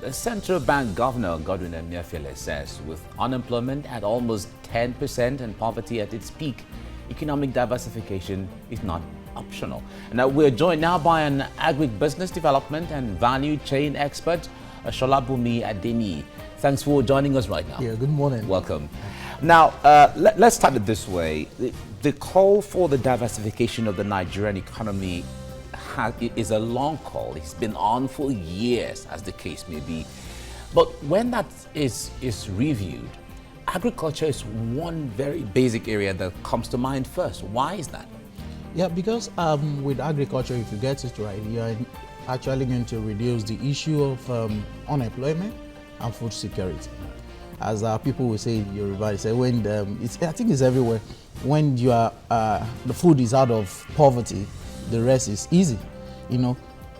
The central bank governor, Godwin Emefiele, says with unemployment at almost 10% and poverty at its peak, economic diversification is not optional. Now we're joined now by an agribusiness development and value chain expert, Sola Bunmi Adeniyi. Thanks for joining us right now. Yeah, good morning. Welcome. Now, let's start it this way. The call for the diversification of the Nigerian economy is a long call. It's been on for years, as the case may be. But when that is reviewed, agriculture is one very basic area that comes to mind first. Why is that? Yeah, because with agriculture, if you get it right, you're actually going to reduce the issue of unemployment and food security. As people will say in Yoruba, say when I think it's everywhere. When you are the food is out of poverty, the rest is easy. You know,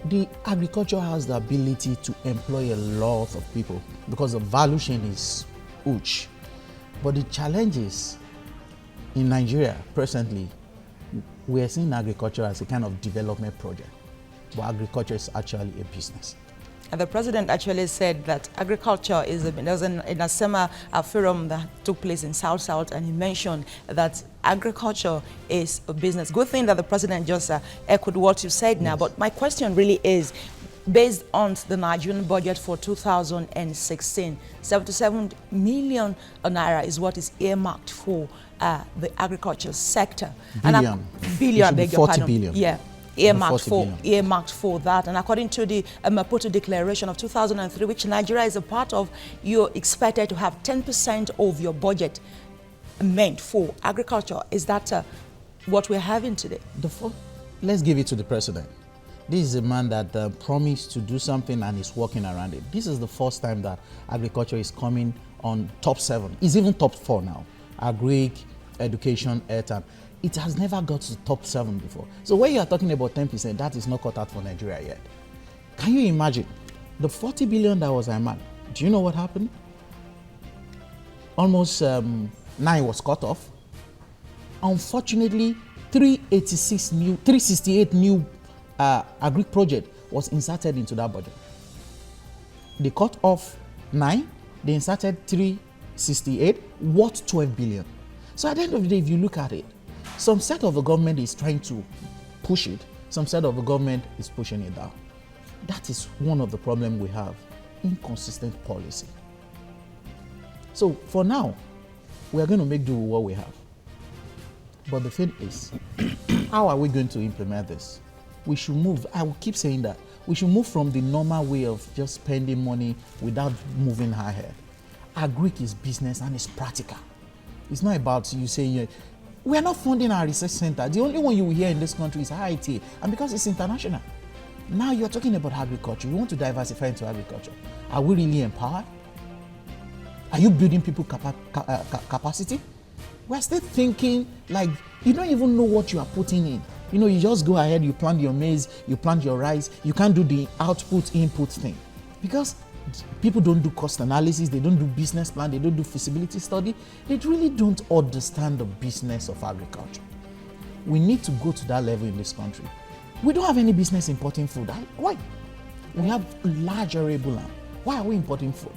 the agriculture has the ability to employ a lot of people because the value chain is huge. But the challenges in Nigeria presently, we are seeing agriculture as a kind of development project, but agriculture is actually a business. And the president actually said that agriculture is in a summer forum that took place in South, and he mentioned that agriculture is a business. Good thing that the president just echoed what you said now. But my question really is, based on the Nigerian budget for 2016, 77 million naira is what is earmarked for the agriculture sector. Billion. Billion, I beg your 40 pardon. billion. Yeah. Earmarked for that, and according to the Maputo Declaration of 2003, which Nigeria is a part of, you're expected to have 10% of your budget meant for agriculture. Is that what we're having today? Let's give it to the president. This is a man that promised to do something and is working around it. This is the first time that agriculture is coming on top 7. It's even top 4 now. Agri, education, health. It has never got to top 7 before. So when you are talking about 10%, that is not cut out for Nigeria yet. Can you imagine? The 40 billion that was earmarked, do you know what happened? Almost 9 was cut off. Unfortunately, 368 new agri project was inserted into that budget. They cut off 9, they inserted 368, worth 12 billion. So at the end of the day, if you look at it, some set of the government is trying to push it, some set of the government is pushing it down. That is one of the problems we have, inconsistent policy. So for now, we are going to make do with what we have. But the thing is, how are we going to implement this? We should move, I will keep saying that, we should move from the normal way of just spending money without moving ahead. Agric is business and it's practical. It's not about you saying, we are not funding our research center. The only one you will hear in this country is IIT, and because it's international. Now you're talking about agriculture. You want to diversify into agriculture. Are we really empowered? Are you building people capacity? We're still thinking like you don't even know what you are putting in. You know, you just go ahead, you plant your maize, you plant your rice. You can't do the output-input thing because people don't do cost analysis, they don't do business plan, they don't do feasibility study. They really don't understand the business of agriculture. We need to go to that level in this country. We don't have any business importing food. Why? We have large arable land. Why are we importing food?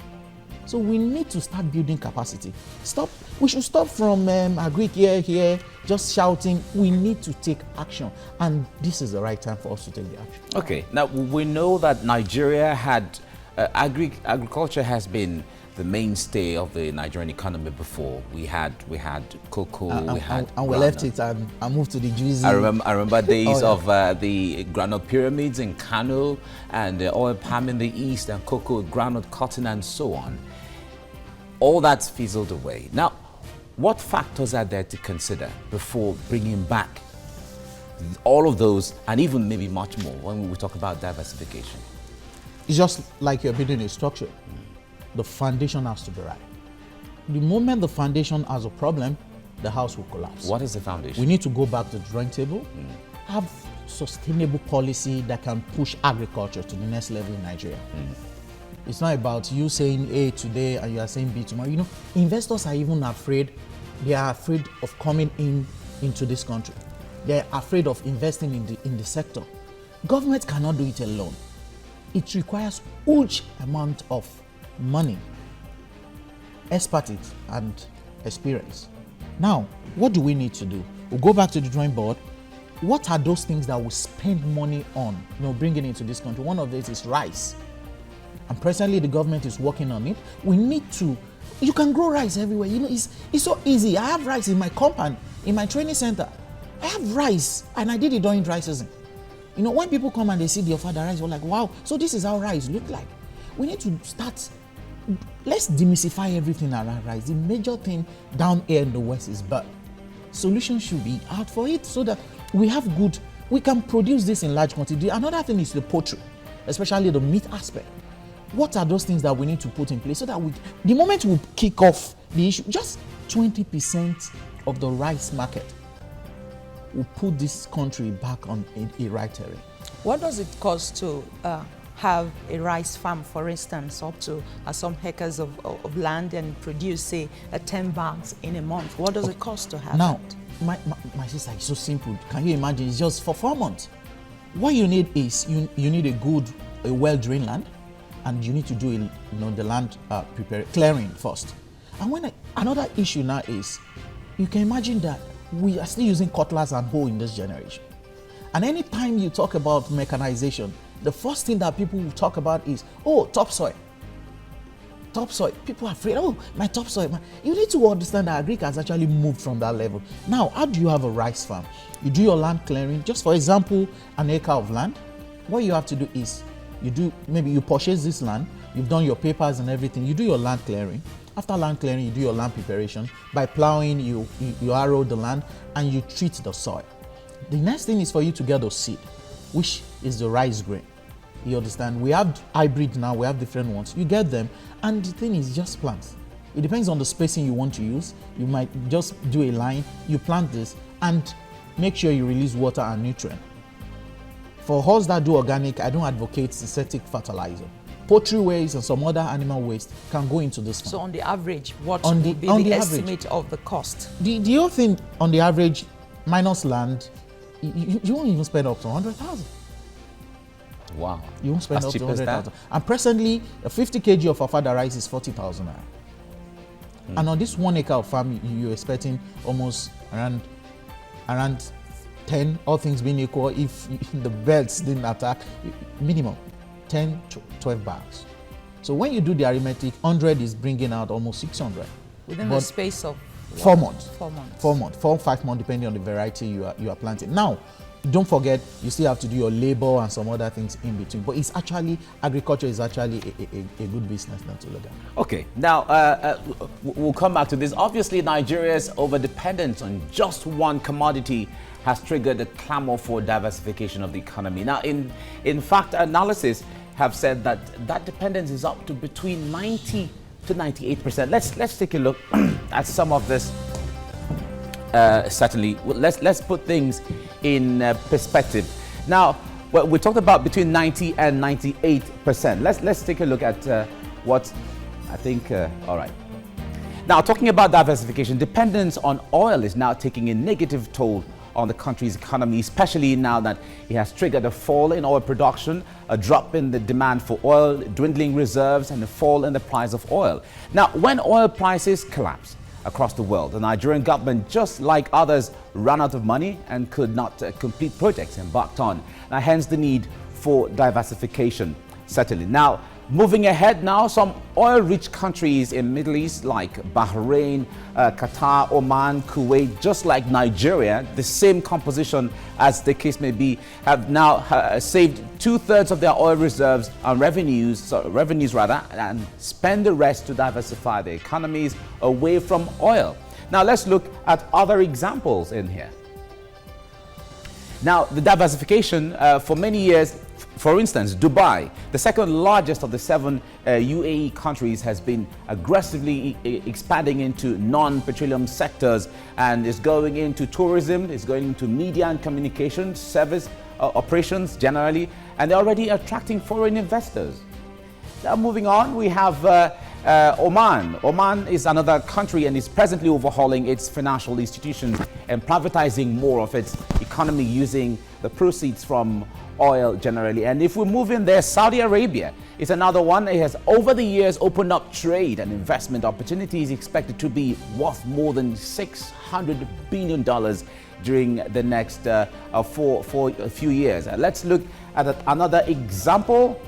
So we need to start building capacity. We should stop from agri here, just shouting. We need to take action. And this is the right time for us to take the action. Okay, now we know that Nigeria had agriculture has been the mainstay of the Nigerian economy before. We had cocoa, and we left it and moved to the juicy. I remember days of the granite pyramids in Kano and oil palm in the east and cocoa, granite cotton and so on. All that's fizzled away. Now, what factors are there to consider before bringing back all of those and even maybe much more when we talk about diversification? It's just like you're building a structure. The foundation has to be right. The moment the foundation has a problem, the house will collapse. What is the foundation? We need to go back to the drawing table, have sustainable policy that can push agriculture to the next level in Nigeria. It's not about you saying A today and you are saying B tomorrow. You know, investors are even afraid. They are afraid of coming into this country. They're afraid of investing in the sector. Government cannot do it alone. it requires huge amount of money, expertise, and experience. Now, what do we need to do? We'll go back to the drawing board. What are those things that we spend money on, bringing into this country? One of these is rice. And presently the government is working on it. We need to, you can grow rice everywhere. It's so easy. I have rice in my compound, in my training center. I have rice, and I did it during dry season. When people come and they see the offered rice, we're like, wow, so this is how rice look like. We need to start, let's demystify everything around rice. The major thing down here in the West is bird. Solution should be out for it so that we can produce this in large quantity. Another thing is the poultry, especially the meat aspect. What are those things that we need to put in place so that the moment we kick off the issue, just 20% of the rice market will put this country back on a right terrain. What does it cost to have a rice farm, for instance, up to some acres of land and produce, say, 10 bags in a month? What does it cost to have now, that? My sister, it's so simple. Can you imagine? It's just for 4 months. What you need is you need a well-drained land, and you need to do the land clearing first. And another issue now is, you can imagine that we are still using cutlass and hoe in this generation. And anytime you talk about mechanization, the first thing that people will talk about is, topsoil. Topsoil. People are afraid, my topsoil. You need to understand that agric has actually moved from that level. Now, how do you have a rice farm? You do your land clearing. Just for example, an acre of land. What you have to do is, maybe you purchase this land, you've done your papers and everything, you do your land clearing. After land clearing, you do your land preparation. By plowing, you harrow the land and you treat the soil. The next thing is for you to get a seed, which is the rice grain. You understand? We have hybrid now, we have different ones. You get them, and the thing is just plant. It depends on the spacing you want to use. You might just do a line, you plant this, and make sure you release water and nutrient. For us that do organic, I don't advocate synthetic fertilizer. Poultry waste and some other animal waste can go into this farm. So on the average, what would be the estimate of the cost? The whole thing on the average, minus land, you won't even spend up to 100,000. Wow. You won't spend up to 100,000. And presently, a 50 kg of offered rice is 40,000 naira. And on this 1 acre of farm, you're expecting almost around 10, all things being equal, if the birds didn't attack, minimum 10 to 12 bags. So when you do the arithmetic, 100 is bringing out almost 600. Within the space of 4 months. 4 months. 4 months, 4 or 5 months, depending on the variety you are planting. Now, don't forget, you still have to do your labor and some other things in between. But it's actually, agriculture is actually a good business not to look at. Okay, now we'll come back to this. Obviously, Nigeria's overdependence on just one commodity has triggered a clamor for diversification of the economy. Now, in fact, analysis have said that dependence is up to between 90 to 98%. Let's take a look at some of this. Certainly, let's put things in perspective. Now, we talked about between 90 and 98%. Let's take a look at what I think. All right. Now, talking about diversification, dependence on oil is now taking a negative toll on the country's economy, especially now that it has triggered a fall in oil production, a drop in the demand for oil, dwindling reserves, and a fall in the price of oil. Now, when oil prices collapse across the world, the Nigerian government, just like others, ran out of money and could not complete projects embarked on. Now, hence the need for diversification, certainly. Now, moving ahead now, some oil-rich countries in Middle East like Bahrain, Qatar, Oman, Kuwait, just like Nigeria, the same composition as the case may be, have now saved 2/3 of their oil reserves and revenues and spend the rest to diversify their economies away from oil. Now let's look at other examples in here. Now, the diversification for many years, for instance, Dubai, the second largest of the 7 UAE countries, has been aggressively expanding into non-petroleum sectors and is going into tourism, is going into media and communications, service operations generally, and they're already attracting foreign investors. Now, moving on, we have Oman is another country and is presently overhauling its financial institutions and privatizing more of its economy using the proceeds from oil generally. And if we move in there, Saudi Arabia is another one. It has over the years opened up trade and investment opportunities expected to be worth more than $600 billion during the next for a few years. Let's look at another example.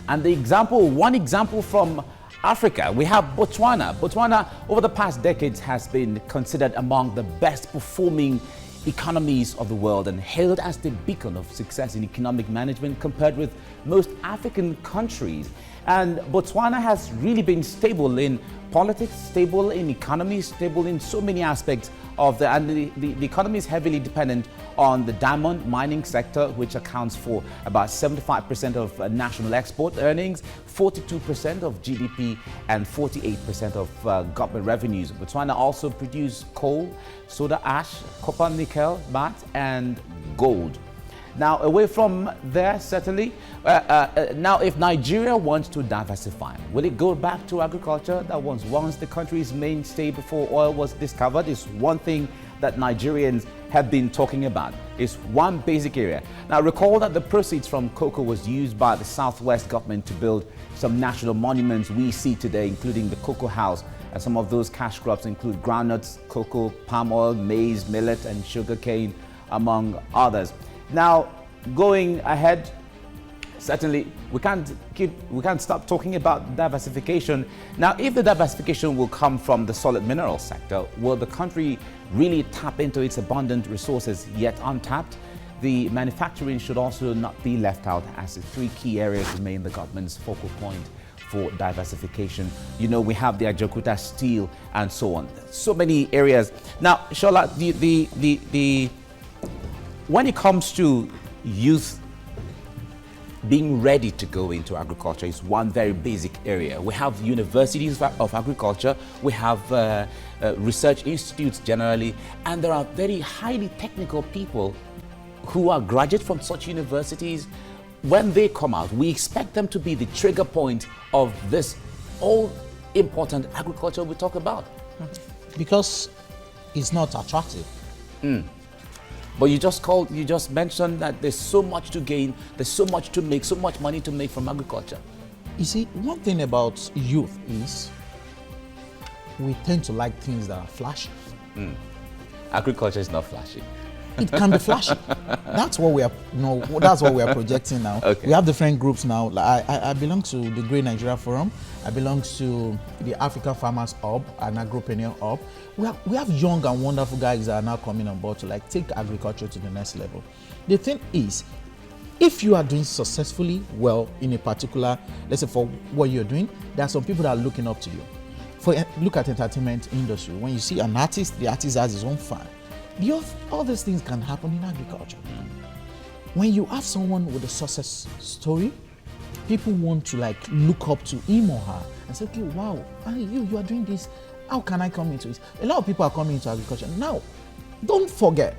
And one example from Africa, we have Botswana. Botswana, over the past decades, has been considered among the best performing economies of the world and hailed as the beacon of success in economic management compared with most African countries. And Botswana has really been stable in politics, stable in economy, stable in so many aspects of the economy is heavily dependent on the diamond mining sector, which accounts for about 75% of national export earnings, 42% of GDP, and 48% of government revenues. Botswana also produces coal, soda ash, copper, nickel, matte, and gold. Now, away from there, certainly, now if Nigeria wants to diversify, will it go back to agriculture? That was once the country's mainstay before oil was discovered. Is one thing that Nigerians have been talking about. It's one basic area. Now, recall that the proceeds from cocoa was used by the Southwest government to build some national monuments we see today, including the Cocoa House. And some of those cash crops include groundnuts, cocoa, palm oil, maize, millet, and sugarcane, among others. Now, going ahead, certainly we can't stop talking about diversification. Now, if the diversification will come from the solid mineral sector, will the country really tap into its abundant resources yet untapped? The manufacturing should also not be left out, as the three key areas remain the government's focal point for diversification. You know, we have the Ajaokuta steel and so on. So many areas. Now, Sola, when it comes to youth being ready to go into agriculture, is one very basic area. We have universities of agriculture, we have research institutes generally, and there are very highly technical people who are graduates from such universities. When they come out, we expect them to be the trigger point of this all important agriculture we talk about. Because it's not attractive. But you just mentioned that there's so much to gain, there's so much to make, so much money to make from agriculture. You see, one thing about youth is we tend to like things that are flashy. Agriculture is not flashy. It can be flashy. That's what we are. That's what we are projecting now. Okay. We have different groups now. I belong to the Great Nigeria Forum. I belong to the Africa Farmers Hub and Agropreneur Hub. We have young and wonderful guys that are now coming on board to take agriculture to the next level. The thing is, if you are doing successfully well in a particular, let's say for what you're doing, there are some people that are looking up to you. Look at entertainment industry. When you see an artist, the artist has his own fan. All these things can happen in agriculture. When you have someone with a success story, people want to look up to him or her and say, okay, wow, you are doing this. How can I come into it? A lot of people are coming into agriculture. Now, don't forget,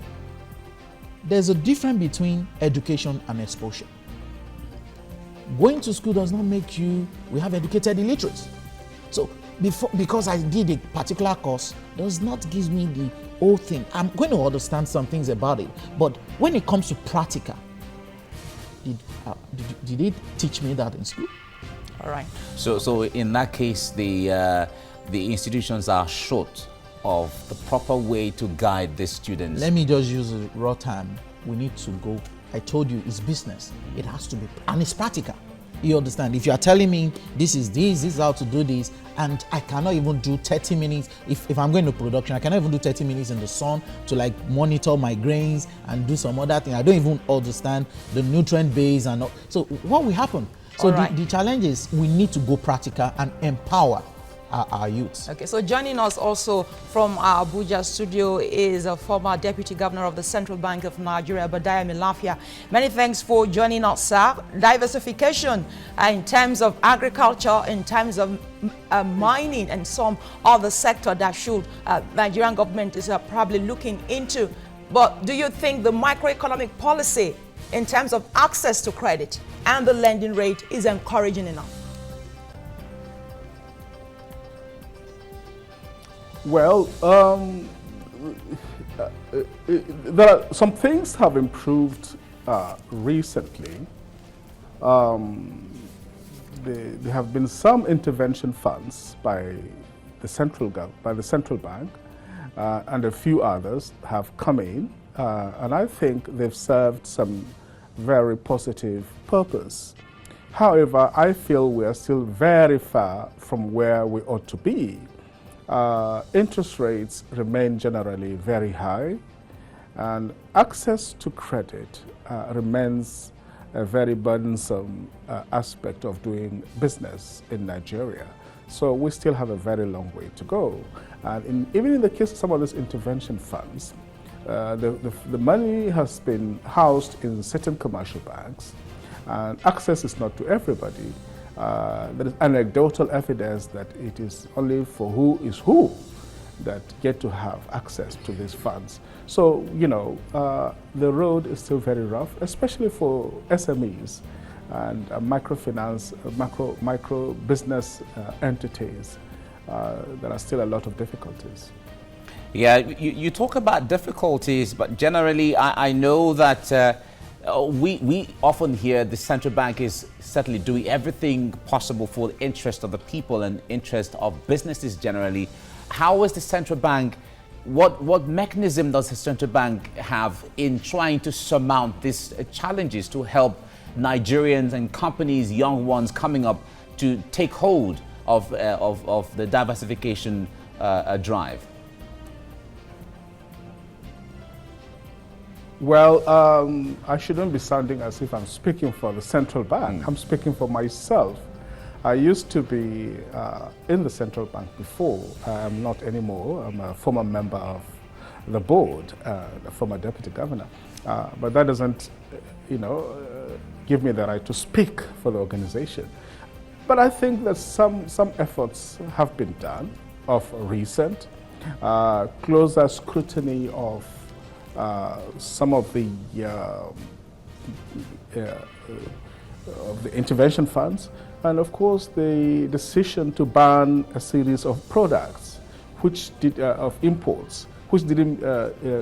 there's a difference between education and exposure. Going to school does not make you, we have educated illiterates. So because I did a particular course does not give me the whole thing. I'm going to understand some things about it, but when it comes to practical, did they teach me that in school? All right. So in that case, the institutions are short of the proper way to guide the students. Let me just use a raw term. We need to go. I told you it's business. It has to be, and it's practical. You understand? If you are telling me this is how to do this, and I cannot even do 30 minutes, if I'm going to production, I cannot even do 30 minutes in the sun to monitor my grains and do some other thing. I don't even understand the nutrient base and all. So what will happen? So the challenge is we need to go practical and empower our youths. Okay, so joining us also from our Abuja studio is a former Deputy Governor of the Central Bank of Nigeria, Adeniyi Sola Bunmi. Many thanks for joining us, sir. Diversification in terms of agriculture, in terms of mining and some other sector that should Nigerian government is probably looking into. But do you think the microeconomic policy in terms of access to credit and the lending rate is encouraging enough? Well, there are some things have improved recently. There have been some intervention funds by the central bank, and a few others have come in, and I think they've served some very positive purpose. However, I feel we are still very far from where we ought to be. Interest rates remain generally very high, and access to credit remains a very burdensome aspect of doing business in Nigeria. So we still have a very long way to go. And even in the case of some of these intervention funds, the money has been housed in certain commercial banks, and access is not to everybody. There is anecdotal evidence that it is only for who is who that get to have access to these funds. So, you know, the road is still very rough, especially for SMEs and microfinance, micro business entities. There are still a lot of difficulties. Yeah, you talk about difficulties, but generally I know that we often hear the central bank is certainly doing everything possible for the interest of the people and interest of businesses generally. How is the central bank, what mechanism does the central bank have in trying to surmount these challenges to help Nigerians and companies, young ones coming up, to take hold of the diversification drive? Well, I shouldn't be sounding as if I'm speaking for the central bank. I'm speaking for myself. I used to be in the central bank before. I'm not anymore. I'm a former member of the board, a former deputy governor. But that doesn't, you know, give me the right to speak for the organization. But I think that some efforts have been done of recent, closer scrutiny of some of the intervention funds, and of course the decision to ban a series of products which of imports which didn't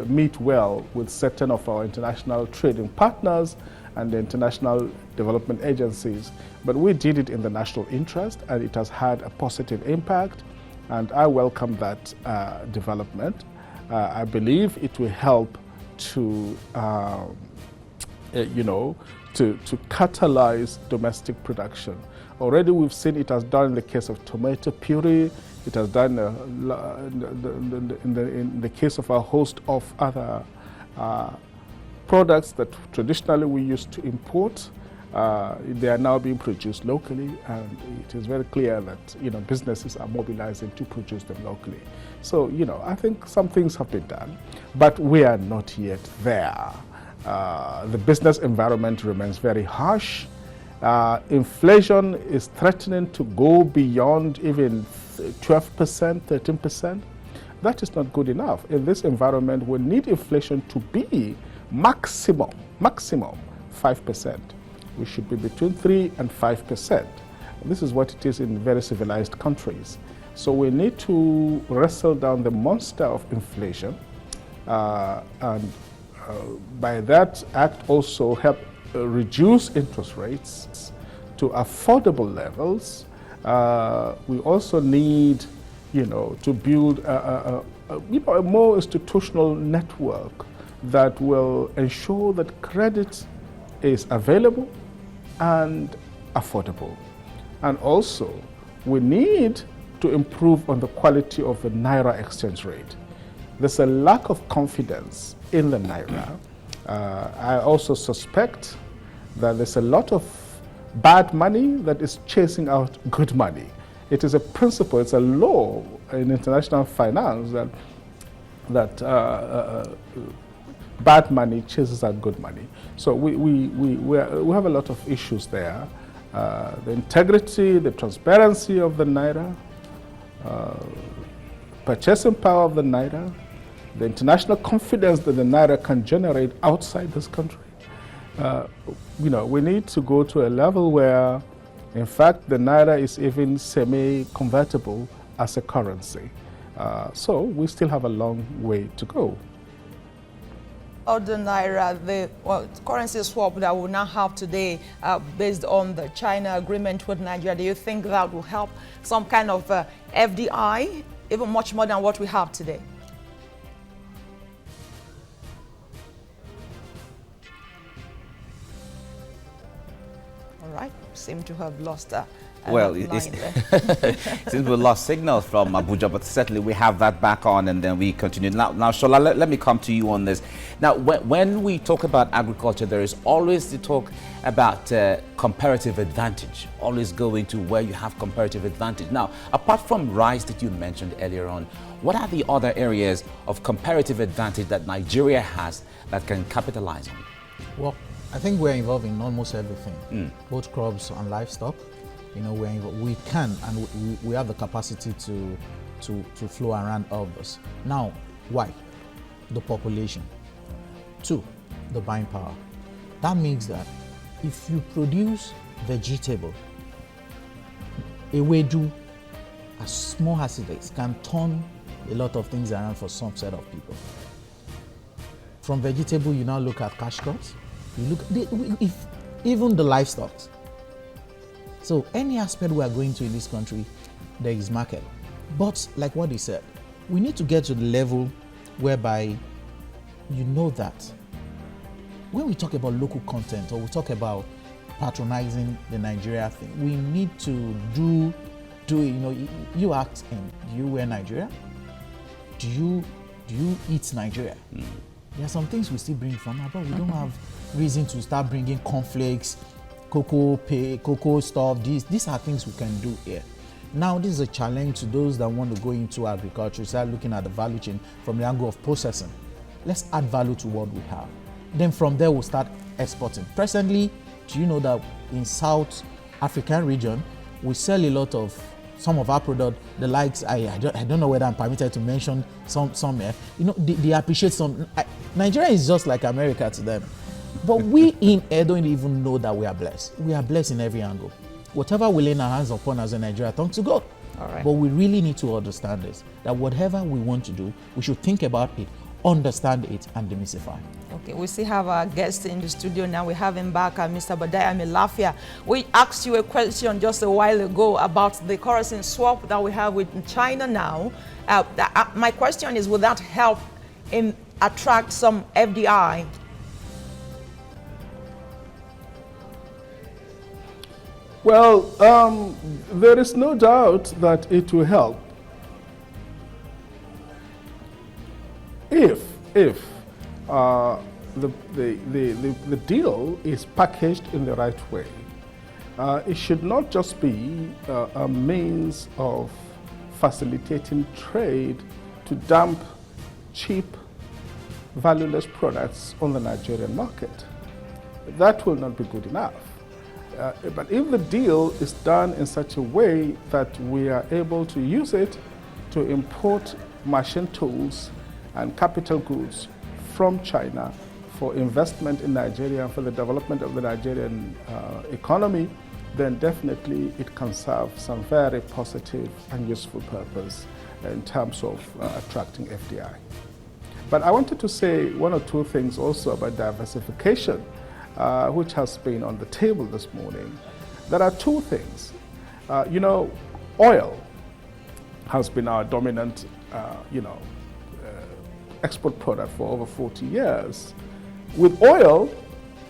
meet well with certain of our international trading partners and the international development agencies. But we did it in the national interest, and it has had a positive impact, and I welcome that development. I believe it will help to, you know, to catalyze domestic production. Already we've seen it has done in the case of tomato puree. It has done in the case of a host of other products that traditionally we used to import. They are now being produced locally, and it is very clear that, you know, businesses are mobilizing to produce them locally. So, you know, I think some things have been done, but we are not yet there. The business environment remains very harsh. Inflation is threatening to go beyond even 12%, 13%. That is not good enough. In this environment, we need inflation to be maximum 5%. We should be between 3 and 5%. This is what it is in very civilized countries. So we need to wrestle down the monster of inflation, and by that act also help reduce interest rates to affordable levels. We also need, you know, to build a more institutional network that will ensure that credit is available and affordable. And also, we need to improve on the quality of the Naira exchange rate. There's a lack of confidence in the Naira. I also suspect that there's a lot of bad money that is chasing out good money. It is a principle, it's a law in international finance that bad money chases out good money. So we have a lot of issues there. The integrity, the transparency of the Naira, purchasing power of the Naira, the international confidence that the Naira can generate outside this country. You know, we need to go to a level where, in fact, the Naira is even semi-convertible as a currency. So we still have a long way to go. The Naira, the currency swap that we now have today based on the China agreement with Nigeria, do you think that will help some kind of FDI, even much more than what we have today? All right, seem to have lost well, since we lost signal from Abuja, but certainly we have that back on, and then we continue. Now Sola, let me come to you on this. Now, when we talk about agriculture, there is always the talk about comparative advantage, always going to where you have comparative advantage. Now, apart from rice that you mentioned earlier on, what are the other areas of comparative advantage that Nigeria has that can capitalize on? Well, I think we're involved in almost everything, both crops and livestock. You know, we can and we have the capacity to flow around all of this. Now, why? The population. 2, the buying power. That means that if you produce vegetable, ewedu, as small as it is, can turn a lot of things around for some set of people. From vegetable, you now look at cash crops. You look, even the livestock. So any aspect we are going to in this country, there is market. But like what he said, we need to get to the level whereby you know that when we talk about local content or we talk about patronizing the Nigeria thing, we need to do you know, you ask him, do you wear Nigeria? Do you eat Nigeria? There are some things we still bring from abroad. We don't have reason to start bringing cornflakes, cocoa stuff. These are things we can do here. Now, this is a challenge to those that want to go into agriculture, start looking at the value chain from the angle of processing. Let's add value to what we have. Then from there, we'll start exporting. Presently, do you know that in South African region, we sell a lot of some of our product, the likes, I don't know whether I'm permitted to mention some here. You know, they appreciate some. Nigeria is just like America to them. But we in here don't even know that we are blessed. We are blessed in every angle. Whatever we lay our hands upon as a Nigeria, thanks to God. All right. But we really need to understand this, that whatever we want to do, we should think about it, understand it, and demystify. Okay, we still have our guest in the studio now. We have him back, Mr. Badaya Milafia. We asked you a question just a while ago about the currency swap that we have with China now. My question is, will that help attract some FDI? Well, there is no doubt that it will help if the deal is packaged in the right way. It should not just be a means of facilitating trade to dump cheap, valueless products on the Nigerian market. That will not be good enough. But if the deal is done in such a way that we are able to use it to import machine tools and capital goods from China for investment in Nigeria and for the development of the Nigerian economy, then definitely it can serve some very positive and useful purpose in terms of attracting FDI. But I wanted to say one or two things also about diversification, which has been on the table this morning. There are two things. You know, oil has been our dominant, export product for over 40 years. With oil,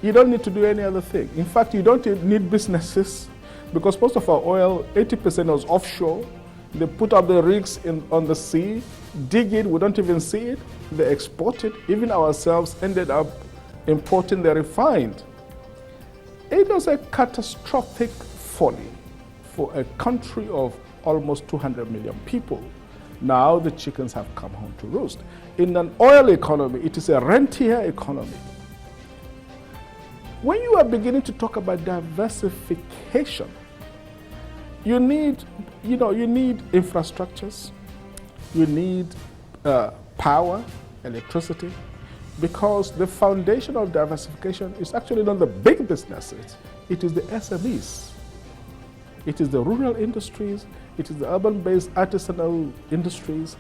you don't need to do any other thing. In fact, you don't need businesses because most of our oil, 80% is offshore. They put up the rigs on the sea, dig it, we don't even see it. They export it. Even ourselves ended up importing the refined. It was a catastrophic folly for a country of almost 200 million people. Now the chickens have come home to roost. In an oil economy, it is a rentier economy. When you are beginning to talk about diversification, you need infrastructures, you need power, electricity, because the foundation of diversification is actually not the big businesses, it is the SMEs. It is the rural industries, it is the urban-based artisanal industries,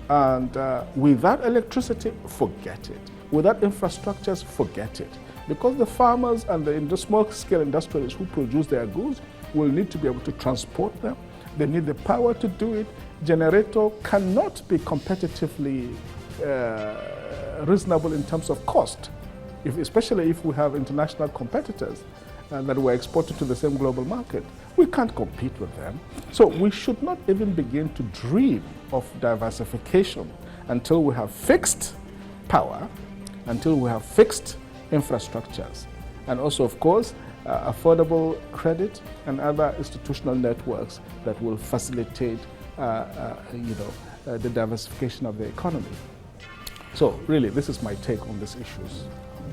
And without electricity, forget it. Without infrastructures, forget it. Because the farmers and the small-scale industrialists who produce their goods will need to be able to transport them. They need the power to do it. Generator cannot be competitively reasonable in terms of cost, especially if we have international competitors that were exported to the same global market. We can't compete with them. So we should not even begin to dream of diversification until we have fixed power, until we have fixed infrastructures, and also, of course, affordable credit and other institutional networks that will facilitate the diversification of the economy. So really, this is my take on these issues.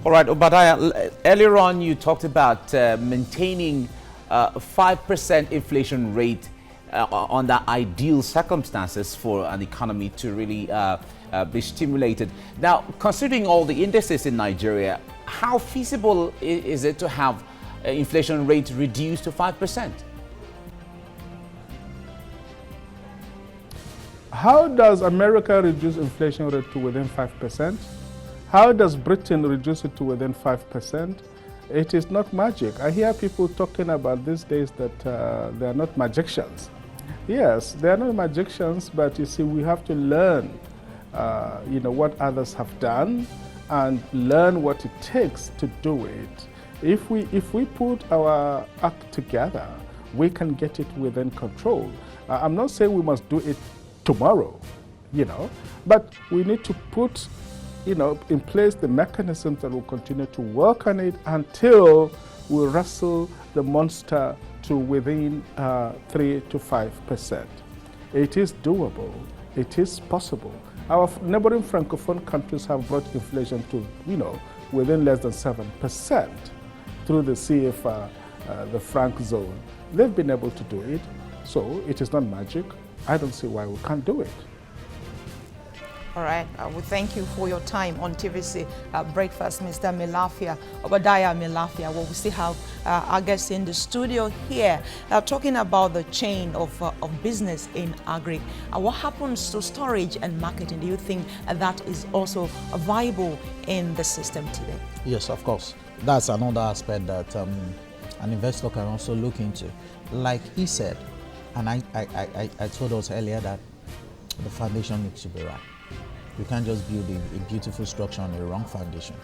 All right, Obadiah, earlier on you talked about maintaining a 5% inflation rate under ideal circumstances for an economy to really be stimulated. Now, considering all the indices in Nigeria, how feasible is it to have inflation rate reduced to 5%? How does America reduce inflation rate to within 5%? How does Britain reduce it to within 5%? It is not magic. I hear people talking about these days that they are not magicians. Yes, they are not magicians, but you see, we have to learn what others have done and learn what it takes to do it. If we put our act together, we can get it within control. I'm not saying we must do it tomorrow, but we need to put in place the mechanisms that will continue to work on it until we wrestle the monster to within 3 to 5%. It is doable. It is possible. Our neighboring Francophone countries have brought inflation to, within less than 7% through the CFR, the franc zone. They've been able to do it. So it is not magic. I don't see why we can't do it. All right, we thank you for your time on TVC Breakfast, Mr. Milafia, Obadiah Milafia. Well, we still have our guests in the studio here talking about the chain of business in agri. What happens to storage and marketing? Do you think that is also viable in the system today? Yes, of course. That's another aspect that an investor can also look into. Like he said, and I told us earlier that the foundation needs to be right. You can't just build a beautiful structure on a wrong foundation.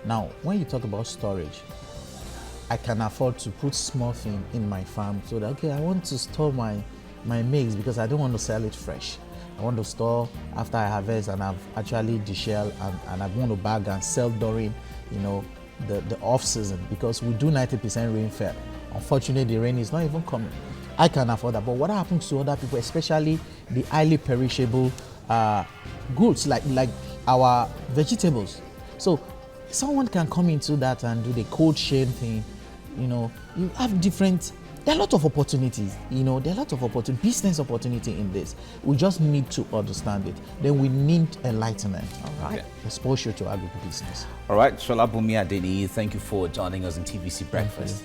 Now, when you talk about storage, I can afford to put small thing in my farm so that, okay, I want to store my maize because I don't want to sell it fresh. I want to store after I harvest and I've actually deshelled and I want to bag and sell during, the off season because we do 90% rainfall. Unfortunately, the rain is not even coming. I can afford that. But what happens to other people, especially the highly perishable goods like our vegetables? So someone can come into that and do the cold chain thing. You have different, there are a lot of opportunities, there are a lot of business opportunity in this. We just need to understand it. Then we need enlightenment. All right. Exposure to agribusiness. All right, Sola Bunmi Adeniyi, thank you for joining us in TVC Breakfast.